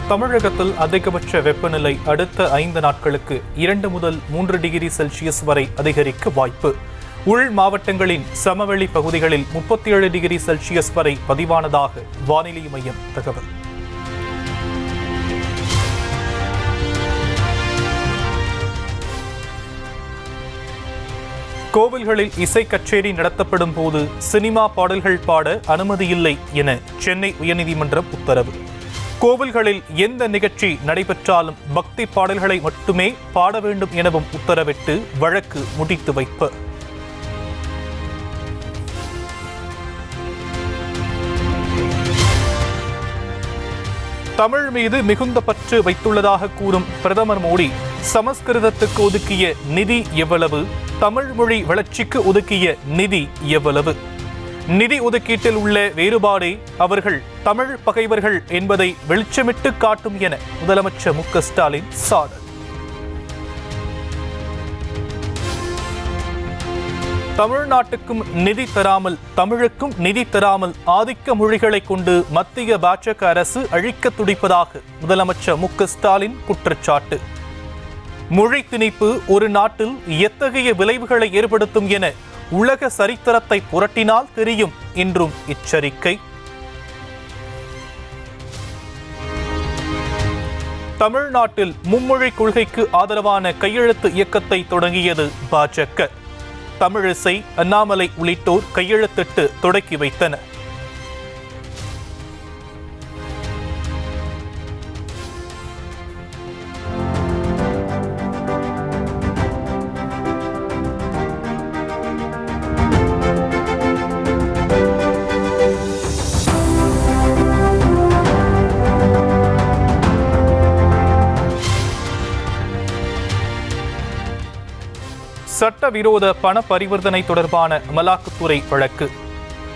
தமிழகத்தில் அதிகபட்ச வெப்பநிலை அடுத்த 5 நாட்களுக்கு 2 முதல் 3 டிகிரி செல்சியஸ் வரை அதிகரிக்க வாய்ப்பு. உள் மாவட்டங்களின் சமவெளி பகுதிகளில் 37 டிகிரி செல்சியஸ் வரை பதிவானதாக வானிலை மையம் தகவல். கோவில்களில் இசை கச்சேரி நடத்தப்படும் போது சினிமா பாடல்கள் பாட அனுமதியில்லை என சென்னை உயர்நீதிமன்றம் உத்தரவு. கோவில்களில் எந்த நிகழ்ச்சி நடைபெற்றாலும் பக்தி பாடல்களை மட்டுமே பாட வேண்டும் எனவும் உத்தரவிட்டு வழக்கு முடித்து வைப்பு. தமிழ் மீது மிகுந்த பற்று வைத்துள்ளதாக கூறும் பிரதமர் மோடி சமஸ்கிருதத்துக்கு ஒதுக்கிய நிதி எவ்வளவு, தமிழ் மொழி வளர்ச்சிக்கு ஒதுக்கிய நிதி எவ்வளவு? நிதி ஒதுக்கீட்டில் உள்ள வேறுபாடே அவர்கள் தமிழ் பகைவர்கள் என்பதை வெளிச்சமிட்டு காட்டும் என முதலமைச்சர் மு க ஸ்டாலின் சாடல். தமிழ்நாட்டுக்கும் நிதி தராமல் தமிழுக்கும் நிதி தராமல் ஆதிக்க மொழிகளை கொண்டு மத்திய பாஜக அரசு அழிக்க துடிப்பதாக முதலமைச்சர் மு க ஸ்டாலின் குற்றச்சாட்டு. மொழி திணிப்பு ஒரு நாட்டில் எத்தகைய விளைவுகளை ஏற்படுத்தும் என உலக சரித்திரத்தை புரட்டினால் தெரியும் என்றும் எச்சரிக்கை. தமிழ்நாட்டில் மும்மொழி கொள்கைக்கு ஆதரவான கையெழுத்து இயக்கத்தை தொடங்கியது பாஜக. தமிழிசை, அண்ணாமலை உள்ளிட்டோர் கையெழுத்திட்டு தொடக்கி வைத்தனர். சட்டவிரோத பண பரிவர்த்தனை தொடர்பான அமலாக்கத்துறை வழக்கு.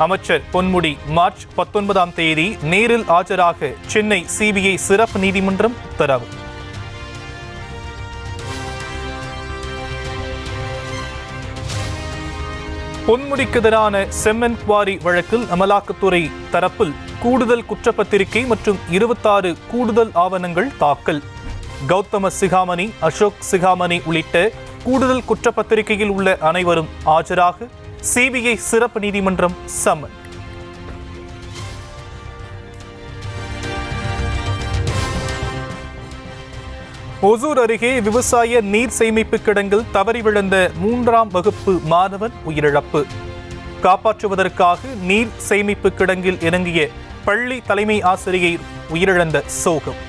அமைச்சர் பொன்முடி மார்ச் 19ஆம் தேதி நேரில் ஆஜராக சென்னை சிபிஐ சிறப்பு நீதிமன்றம் உத்தரவு. பொன்முடிக்கு எதிரான செம்மன் குவாரி வழக்கில் அமலாக்கத்துறை தரப்பில் கூடுதல் குற்றப்பத்திரிகை மற்றும் 26 கூடுதல் ஆவணங்கள் தாக்கல். கௌதம சிகாமணி, அசோக் சிகாமணி உள்ளிட்ட கூடுதல் குற்றப்பத்திரிகையில் உள்ள அனைவரும் ஆஜராக சிபிஐ சிறப்பு நீதிமன்றம் சம்மன். ஒசூர் அருகே விவசாய நீர் சேமிப்பு கிடங்கில் தவறி விழுந்த 3ஆம் வகுப்பு மாணவன் உயிரிழப்பு. காப்பாற்றுவதற்காக நீர் சேமிப்பு கிடங்கில் இறங்கிய பள்ளி தலைமை ஆசிரியை உயிரிழந்த சோகம்.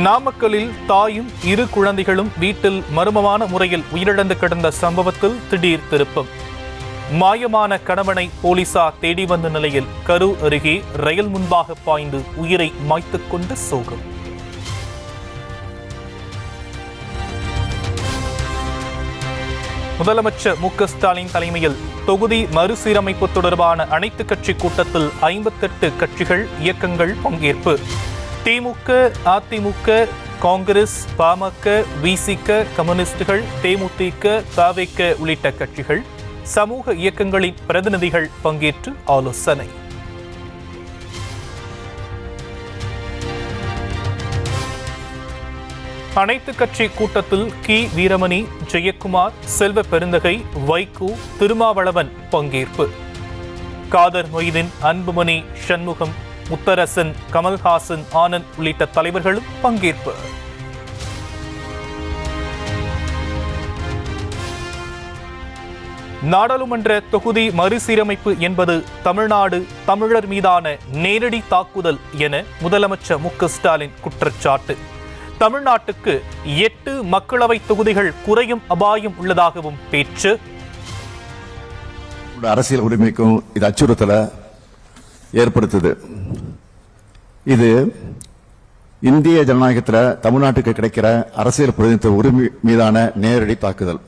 நாமக்கலில் தாயும் 2 குழந்தைகளும் வீட்டில் மர்மமான முறையில் உயிரிழந்து கிடந்த சம்பவத்தில் திடீர் திருப்பம். மாயமான கணவனை போலீசார் தேடி வந்த நிலையில் கரூர் அருகே ரயில் முன்பாக பாய்ந்து உயிரை மாய்த்துக் கொண்ட சோகம். முதலமைச்சர் மு க ஸ்டாலின் தலைமையில் தொகுதி மறுசீரமைப்பு தொடர்பான அனைத்து கட்சி கூட்டத்தில் 58 கட்சிகள் இயக்கங்கள் பங்கேற்பு. திமுக, அதிமுக, காங்கிரஸ், பாமக, விசிக, கம்யூனிஸ்டுகள், தேமுதிக, தவிக உள்ளிட்ட கட்சிகள், சமூக இயக்கங்களின் பிரதிநிதிகள் பங்கேற்று ஆலோசனை. அனைத்து கட்சி கூட்டத்தில் கி வீரமணி, ஜெயக்குமார், செல்வ பெருந்தகை, வைகோ, திருமாவளவன் பங்கேற்பு. காதர் மொய்தீன், அன்புமணி, சண்முகம், முத்தரசன், கமல்ஹாசன், ஆனந்த் உள்ளிட்ட தலைவர்களும் பங்கேற்பு. நாடாளுமன்ற தொகுதி மறுசீரமைப்பு என்பது தமிழ்நாடு தமிழர் மீதான நேரடி தாக்குதல் என முதலமைச்சர் மு க ஸ்டாலின் குற்றச்சாட்டு. தமிழ்நாட்டுக்கு 8 மக்களவை தொகுதிகள் குறையும் அபாயம் உள்ளதாகவும் பேச்சு. அரசியல் உரிமைக்கும் இது அச்சுறுத்தலை ஏற்படுத்துது. இது இந்திய ஜனநாயகத்தில் தமிழ்நாட்டுக்கு கிடைக்கிற அரசியல் பிரதிநிதித்துவ உரிமை மீதான நேரடி தாக்குதல்.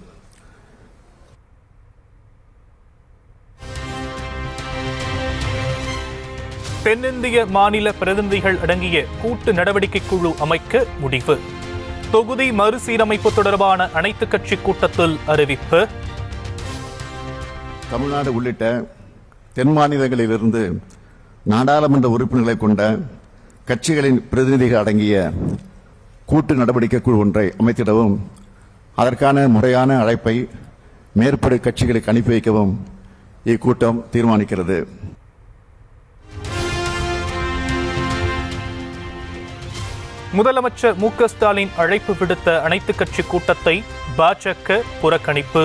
தென்னிந்திய மாநில பிரதிநிதிகள் அடங்கிய கூட்டு நடவடிக்கை குழு அமைக்க முடிவு. தொகுதி மறுசீரமைப்பு தொடர்பான அனைத்து கட்சி கூட்டத்தில் அறிவிப்பு. தமிழ்நாடு உள்ளிட்ட தென் மாநிலங்களிலிருந்து நாடாளுமன்ற உறுப்பினர்களை கொண்ட கட்சிகளின் பிரதிநிதிகள் அடங்கிய கூட்டு நடவடிக்கை குழு ஒன்றை அமைத்திடவும் அதற்கான முறையான அழைப்பை மேற்படி கட்சிகளுக்கு அனுப்பி வைக்கவும் இக்கூட்டம் தீர்மானிக்கிறது. முதலமைச்சர் மு.க. ஸ்டாலின் அழைப்பு விடுத்த அனைத்துக் கட்சி கூட்டத்தை பாஜக புறக்கணிப்பு.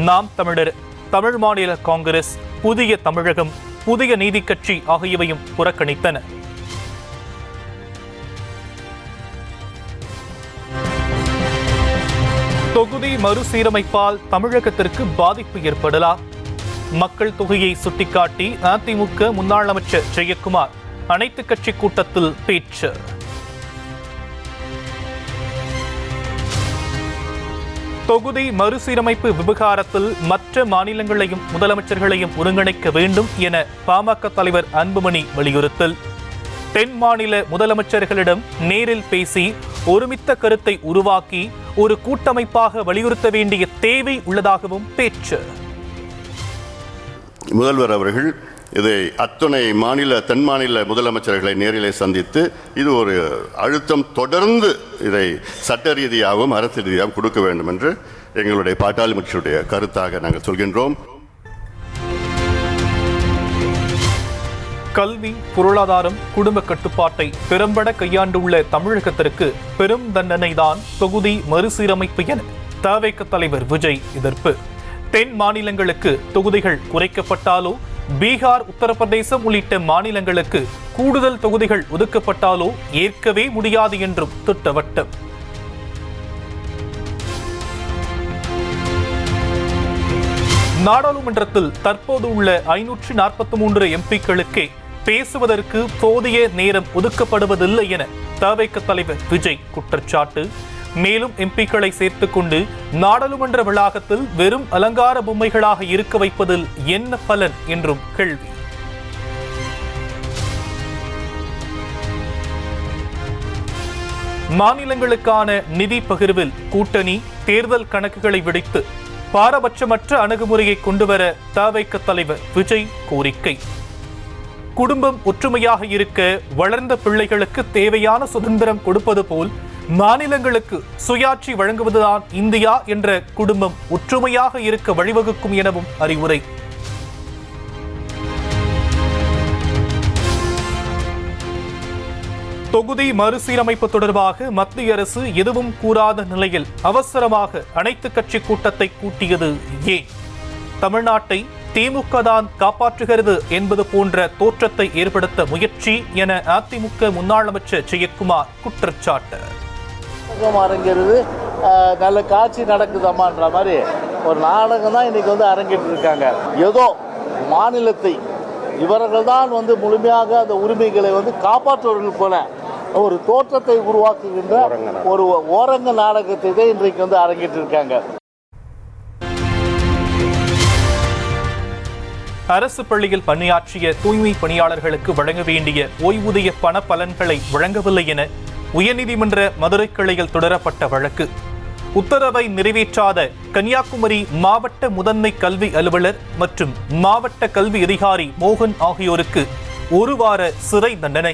நாம் தமிழர், தமிழ் மாநில காங்கிரஸ், புதிய தமிழகம், புதிய நீதி கட்சி ஆகியவையும் புறக்கணித்தன. தொகுதி மறுசீரமைப்பால் தமிழகத்திற்கு பாதிப்பு ஏற்படலாம். மக்கள் தொகையை சுட்டிக்காட்டி அதிமுக முன்னாள் அமைச்சர் ஜெயக்குமார் அனைத்துக் கட்சி கூட்டத்தில் பேச்சு. தொகுதி மறுசீரமைப்பு விவகாரத்தில் மற்ற மாநிலங்களையும் முதலமைச்சர்களையும் ஒருங்கிணைக்க வேண்டும் என பாமக தலைவர் அன்புமணி வலியுறுத்தல். தென் மாநில முதலமைச்சர்களிடம் நேரில் பேசி ஒருமித்த கருத்தை உருவாக்கி ஒரு கூட்டமைப்பாக வலியுறுத்த வேண்டிய தேவை உள்ளதாகவும் பேச்சு. முதல்வர் அவர்கள் இதை அத்துணை தென் மாநில முதலமைச்சர்களை நேரிலே சந்தித்து இது ஒரு அழுத்தம் தொடர்ந்து இதை சட்ட ரீதியாகவும் அரசு ரீதியாகவும் கொடுக்க வேண்டும் என்று எங்களுடைய பாட்டாளி கட்சியுடைய கருத்தாக நாங்கள் சொல்கின்றோம். கல்வி, பொருளாதாரம், குடும்ப கட்டுப்பாட்டை திறம்பட கையாண்டுள்ள தமிழகத்திற்கு பெரும் தண்டனைதான் தொகுதி மறுசீரமைப்பு என தவிக தலைவர் விஜய் எதிர்ப்பு. தென் மாநிலங்களுக்கு தொகுதிகள் குறைக்கப்பட்டாலோ, பீகார், உத்தரப்பிரதேசம் உள்ளிட்ட மாநிலங்களுக்கு கூடுதல் தொகுதிகள் ஒதுக்கப்பட்டாலோ ஏற்கவே முடியாது என்றும் திட்டவட்டம். நாடாளுமன்றத்தில் தற்போது உள்ள 543 எம்பிக்களுக்கே பேசுவதற்கு போதிய நேரம் ஒதுக்கப்படுவதில்லை என தவிக தலைவர் விஜய் குற்றச்சாட்டு. மேலும் எம்பிக்களை சேர்த்துக் கொண்டு நாடாளுமன்ற வளாகத்தில் வெறும் அலங்கார பொம்மைகளாக இருக்க வைப்பதில் என்ன பலன் என்றும் கேள்வி. மாநிலங்களுக்கான நிதி பகிர்வில் கூட்டணி, தேர்தல் கணக்குகளை விடுத்து பாரபட்சமற்ற அணுகுமுறையை கொண்டுவர தவிக தலைவர் விஜய் கோரிக்கை. குடும்பம் ஒற்றுமையாக இருக்க வளர்ந்த பிள்ளைகளுக்கு தேவையான சுதந்திரம் கொடுப்பது போல் மாநிலங்களுக்கு சுயாட்சி வழங்குவதுதான் இந்தியா என்ற குடும்பம் ஒற்றுமையாக இருக்க வழிவகுக்கும் எனவும் அறிவுரை. தொகுதி மறுசீரமைப்பு தொடர்பாக மத்திய அரசு எதுவும் கூறாத நிலையில் அவசரமாக அனைத்துக் கட்சி கூட்டத்தை கூட்டியது ஏன்? தமிழ்நாட்டை திமுக தான் காப்பாற்றுகிறது என்பது போன்ற தோற்றத்தை ஏற்படுத்த முயற்சி என அதிமுக முன்னாள் அமைச்சர் ஜெயக்குமார் குற்றச்சாட்டு. அரங்கிறது நல்ல காட்சி நடக்குதம்மான்ற மாதிரி ஒரு நாடகம் தான் இன்னைக்கு அரங்கேற்று இருக்காங்க. ஏதோ மாநிலத்தை இவர்கள் தான் முழுமையாக அந்த உரிமைகளை காப்பாற்றுவர்கள் போல ஒரு தோற்றத்தை உருவாக்குகின்ற ஒரு ஓரங்க நாடகத்தை தான் இன்றைக்கு அரங்கேற்று இருக்காங்க. அரசு பள்ளியில் பணியாற்றிய தூய்மை பணியாளர்களுக்கு வழங்க வேண்டிய ஓய்வூதிய பண பலன்களை வழங்கவில்லை என உயர்நீதிமன்ற மதுரை கிளையில் தொடரப்பட்ட வழக்கு. உத்தரவை நிறைவேற்றாத கன்னியாகுமரி மாவட்ட முதன்மை கல்வி அலுவலர் மற்றும் மாவட்ட கல்வி அதிகாரி மோகன் ஆகியோருக்கு 1 வார சிறை தண்டனை.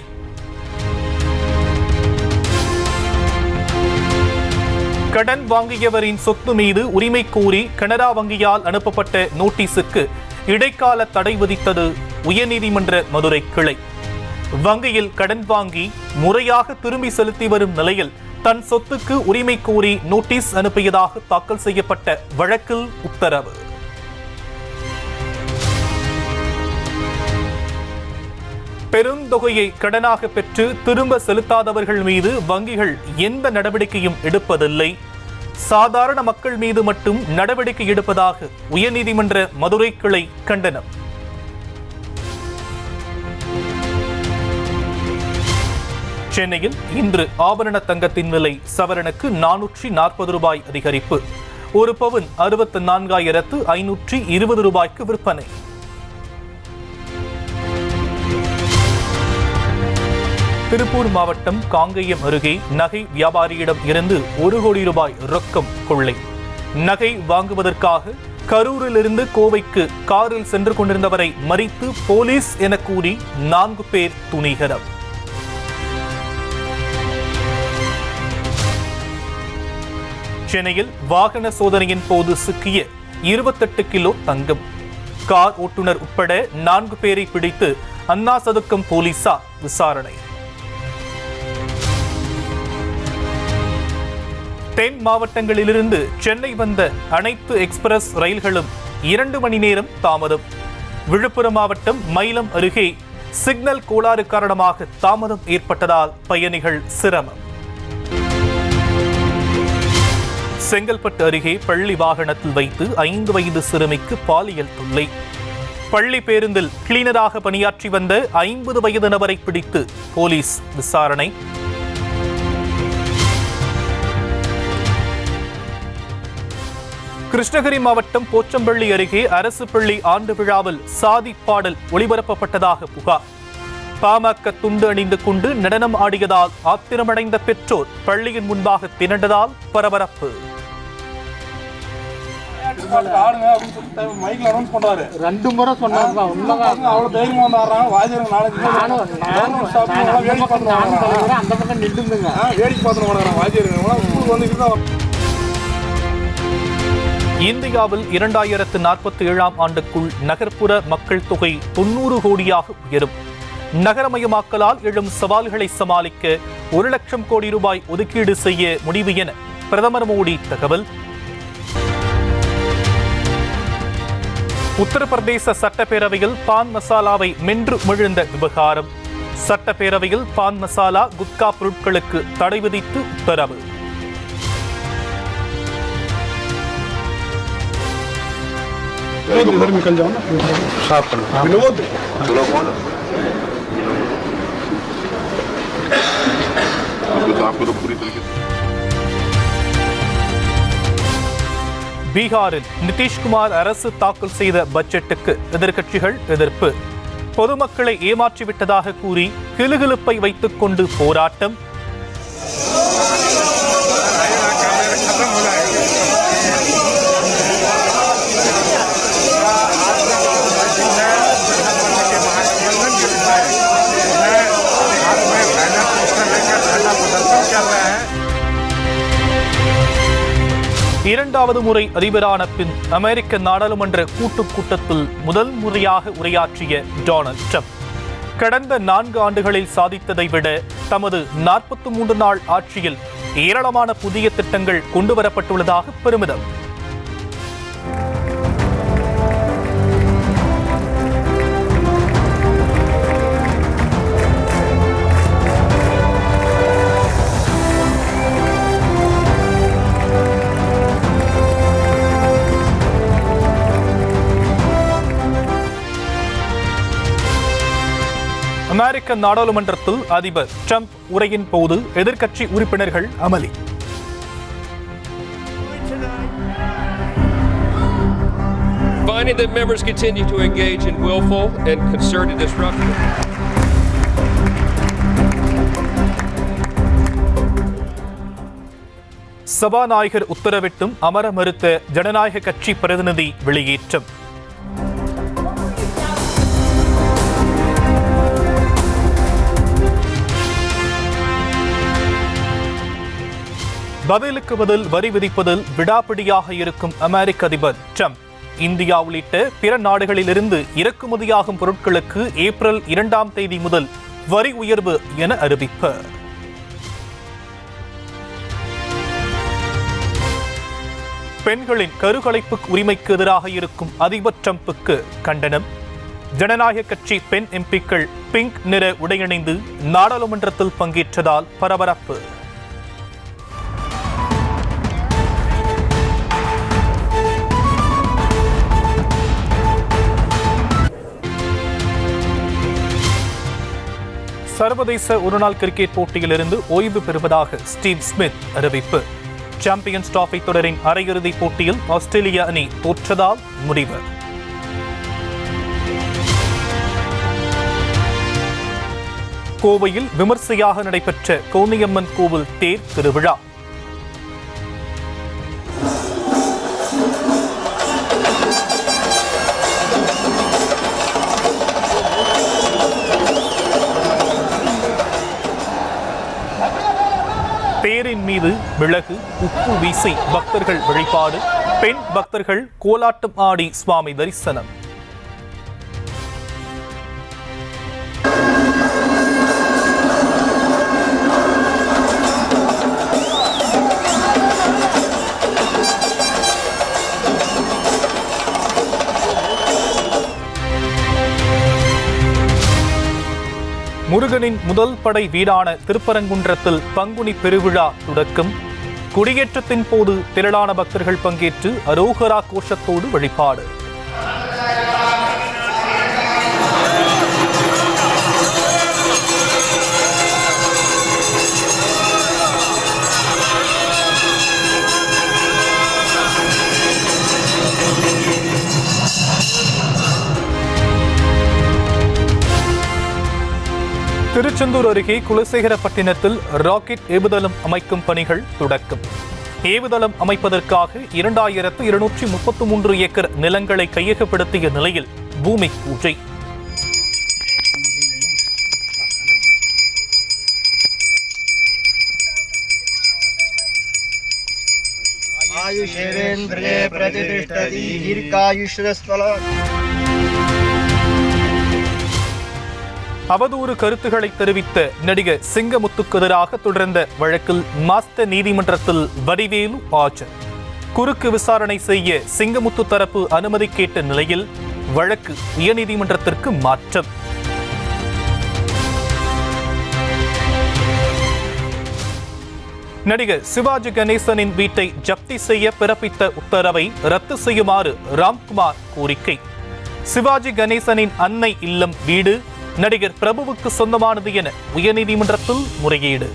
கடன் வாங்கியவரின் சொத்து மீது உரிமை கோரி கனரா வங்கியால் அனுப்பப்பட்ட நோட்டீஸுக்கு இடைக்கால தடை விதித்தது உயர்நீதிமன்ற மதுரை கிளை. வங்கியில் கடன் வாங்கி முறையாக திரும்பி செலுத்தி வரும் நிலையில் தன் சொத்துக்கு உரிமை கோரி நோட்டீஸ் அனுப்பியதாக தாக்கல் செய்யப்பட்ட வழக்கில் உத்தரவு. பெருந்தொகையை கடனாக பெற்று திரும்ப செலுத்தாதவர்கள் மீது வங்கிகள் எந்த நடவடிக்கையும் எடுப்பதில்லை. சாதாரண மக்கள் மீது மட்டும் நடவடிக்கை எடுப்பதாக உயர்நீதிமன்ற மதுரை கிளை கண்டனம். சென்னையில் இன்று ஆபரண தங்கத்தின் விலை சவரனுக்கு 440 ரூபாய் அதிகரிப்பு. ஒரு பவுன் 64,520 ரூபாய்க்கு விற்பனை. திருப்பூர் மாவட்டம் காங்கேயம் அருகே நகை வியாபாரியிடம் இருந்து 1 கோடி ரூபாய் ரொக்கம் கொள்ளை. நகை வாங்குவதற்காக கரூரிலிருந்து கோவைக்கு காரில் சென்று கொண்டிருந்தவரை மறித்து போலீஸ் என கூறி 4 பேர் துணிகரம். சென்னையில் வாகன சோதனையின் போது சிக்கிய 28 கிலோ தங்கம். கார் ஓட்டுநர் உட்பட 4 பேரை பிடித்து அண்ணா சதுக்கம் போலீசார் விசாரணை. தென் மாவட்டங்களிலிருந்து சென்னை வந்த அனைத்து எக்ஸ்பிரஸ் ரயில்களும் 2 மணி நேரம் தாமதம். விழுப்புரம் மாவட்டம் மயிலம் அருகே சிக்னல் கோளாறு காரணமாக தாமதம் ஏற்பட்டதால் பயணிகள் சிரமம். செங்கல்பட்டு அருகே பள்ளி வாகனத்தில் வைத்து 5 வயது சிறுமிக்கு பாலியல் தொல்லை. பள்ளி பேருந்தில் கிளீனராக பணியாற்றி வந்த 50 வயது நபரை பிடித்து போலீஸ் விசாரணை. கிருஷ்ணகிரி மாவட்டம் போச்சம்பள்ளி அருகே அரசு பள்ளி ஆண்டு விழாவில் சாதி பாடல் ஒளிபரப்பப்பட்டதாக புகார். பாமக துண்டு அணிந்து கொண்டு நடனம் ஆடியதால் ஆத்திரமடைந்த பெற்றோர் பள்ளியின் முன்பாக திரண்டதால் பரபரப்பு. 2 முறை சொன்னாங்க. அவ்வளவு தைரியமா வந்தாங்க. வாஜர் 4 அந்த பக்கம் நின்றுங்க வேடிக்கை பார்த்து வாஜர் வந்து. இந்தியாவில் 2047ஆம் ஆண்டுக்குள் நகர்ப்புற மக்கள் தொகை 90 கோடியாக உயரும். நகரமயமாக்கலால் எழும் சவால்களை சமாளிக்க 1 லட்சம் கோடி ரூபாய் ஒதுக்கீடு செய்ய முடிவு என பிரதமர் மோடி தகவல். உத்தரப்பிரதேச சட்டப்பேரவையில் பான் மசாலாவை மென்று மிழ்ந்த விவகாரம். சட்டப்பேரவையில் பான் மசாலா குட்கா பொருட்களுக்கு தடை விதித்து உத்தரவு. பீகாரில் நிதிஷ்குமார் அரசு தாக்கல் செய்த பட்ஜெட்டுக்கு எதிர்க்கட்சிகள் எதிர்ப்பு. பொதுமக்களை ஏமாற்றிவிட்டதாக கூறி கிளுகிளுப்பை வைத்துக் கொண்டு போராட்டம். இரண்டாவது முறை அதிபரான பின் அமெரிக்க நாடாளுமன்ற கூட்டத்தில் முதல் முறையாக உரையாற்றிய டொனால்ட் ட்ரம்ப் கடந்த 4 ஆண்டுகளில் சாதித்ததை விட தமது 43 நாள் ஆட்சியில் ஏராளமான புதிய திட்டங்கள் கொண்டுவரப்பட்டுள்ளதாக பெருமிதம். அமெரிக்க நாடாளுமன்றத்தில் அதிபர் ட்ரம்ப் உரையின் போது எதிர்க்கட்சி உறுப்பினர்கள் அமளி. Finding that members continue to engage in willful and concerted disruption. சபாநாயகர் உத்தரவிட்டும் அமர மறுத்த ஜனநாயக கட்சி பிரதிநிதி வெளியேற்றம். பதிலுக்கு பதில் வரி விதிப்பதில் விடாப்பிடியாக இருக்கும் அமெரிக்க அதிபர் ட்ரம்ப் இந்தியா உள்ளிட்ட பிற நாடுகளிலிருந்து இறக்குமதியாகும் பொருட்களுக்கு ஏப்ரல் 2ஆம் தேதி முதல் வரி உயர்வு என அறிவிப்பு. பெண்களின் கருக்கலைப்பு உரிமைக்கு எதிராக இருக்கும் அதிபர் ட்ரம்புக்கு கண்டனம். ஜனநாயக கட்சி பெண் எம்பிக்கள் பிங்க் நிற உடையணிந்து நாடாளுமன்றத்தில் பங்கேற்றதால் பரபரப்பு. சர்வதேச ஒருநாள் கிரிக்கெட் போட்டியிலிருந்து ஓய்வு பெறுவதாக ஸ்டீவ் ஸ்மித் அறிவிப்பு. சாம்பியன்ஸ் டிராபி தொடரின் அரையிறுதிப் போட்டியில் ஆஸ்திரேலிய அணி தோற்றதால் முடிவு. கோவையில் விமர்சையாக நடைபெற்ற கோனியம்மன் கோவில் தேர் திருவிழா. மிளகு உப்பு வீசி பக்தர்கள் வழிபாடு, பெண் பக்தர்கள் கோலாட்டம் ஆடி சுவாமி தரிசனம். முருகனின் முதல் படை வீடான திருப்பரங்குன்றத்தில் பங்குனி பெருவிழா தொடக்கம். குடியேற்றத்தின் போது திரளான பக்தர்கள் பங்கேற்று அரோகரா கோஷத்தோடு வழிபாடு. திருச்செந்தூர் அருகே குலசேகரப்பட்டினத்தில் ராக்கெட் ஏவுதளம் அமைக்கும் பணிகள் தொடக்கம். ஏவுதளம் அமைப்பதற்காக 2233 ஏக்கர் நிலங்களை கையகப்படுத்திய நிலையில் பூமி பூஜை. ஆயுஷேவேந்திரே பிரதிஷ்டதி தீர்காயுஷ்ரஸ்வல. அவதூறு கருத்துக்களை தெரிவித்த நடிகர் சிங்கமுத்துக்கு எதிராக தொடர்ந்த வழக்கில் மாஸ்டர் நீதிமன்றத்தில் வடிவேலு ஆஜர். குறுக்கு விசாரணை செய்ய சிங்கமுத்து தரப்பு அனுமதி கேட்ட நிலையில் வழக்கு உயர்நீதிமன்றத்திற்கு மாற்றம். நடிகர் சிவாஜி கணேசனின் வீட்டை ஜப்தி செய்ய பிறப்பித்த உத்தரவை ரத்து செய்யுமாறு ராம்குமார் கோரிக்கை. சிவாஜி கணேசனின் அன்னை இல்லம் வீடு நடிகர் பிரபுவுக்கு சொந்தமானது என உயர்நீதிமன்றத்தில் முறையீடு.